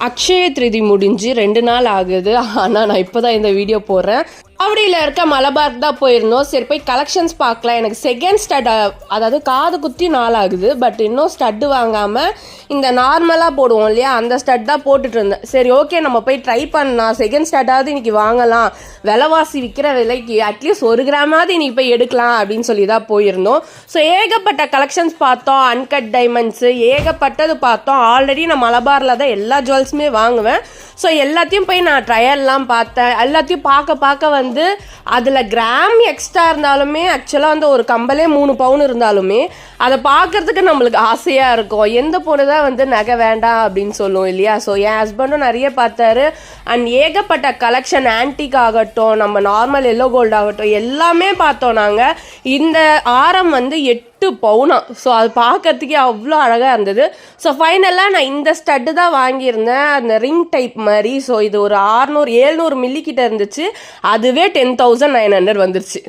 அக்ஷய திருதி முடிஞ்சு 2 நாள் ஆகுது. ஆனால் நான் இப்போ தான் இந்த வீடியோ போடுறேன். காவடியில் இருக்க மலபார்க்கு தான் போயிருந்தோம். சரி போய் கலெக்ஷன்ஸ் பார்க்கலாம். எனக்கு செகண்ட் ஸ்டட், அதாவது காது குத்தி 4 ஆகுது. பட் இன்னும் ஸ்டட்டு வாங்காமல் இந்த நார்மலாக போடுவோம் இல்லையா, அந்த ஸ்டட் தான் போட்டுட்டு இருந்தேன். சரி ஓகே நம்ம போய் ட்ரை பண்ணலாம், செகண்ட் ஸ்டட்டாவது இன்னைக்கு வாங்கலாம், விலைவாசி விற்கிற விலைக்கு அட்லீஸ்ட் 1 கிராமாவது இன்னைக்கு போய் எடுக்கலாம் அப்படின்னு சொல்லி தான் போயிருந்தோம். ஸோ ஏகப்பட்ட கலெக்ஷன்ஸ் பார்த்தோம், அன்கட் டைமண்ட்ஸு ஏகப்பட்டது பார்த்தோம். ஆல்ரெடி நான் மலபாரில் தான் எல்லா ஜுவல்ஸுமே வாங்குவேன். ஸோ எல்லாத்தையும் போய் நான் ட்ரையல்லாம் பார்த்தேன். எல்லாத்தையும் பார்க்க வந்து அதில் கிராம் எக்ஸ்ட்ரா இருந்தாலுமே ஆக்சுவலாக வந்து ஒரு கம்பலே 3 பவுன் இருந்தாலுமே அதை பார்க்கறதுக்கு நம்மளுக்கு ஆசையாக இருக்கும். எந்த பொண்ணு தான் வந்து நகை வேண்டாம் அப்படின்னு சொல்லுவோம் இல்லையா. ஸோ என் ஹஸ்பண்டும் நிறைய பார்த்தாரு. அண்ட் ஏகப்பட்ட கலெக்ஷன், ஆன்டிக் ஆகட்டும், நம்ம நார்மல் எல்லோ கோல்டு ஆகட்டும், எல்லாமே பார்த்தோம் நாங்கள். இந்த ஆரம் வந்து 8 பவுனா. ஸோ அது பார்க்கறதுக்கே அவ்வளோ அழகாக இருந்தது. ஸோ ஃபைனலாக நான் இந்த ஸ்டட்டு தான் வாங்கியிருந்தேன், அந்த ரிங் டைப் மாதிரி. ஸோ இது ஒரு 600-700 மில்லி கிட்ட இருந்துச்சு. அதுவே 10,900 வந்துருச்சு.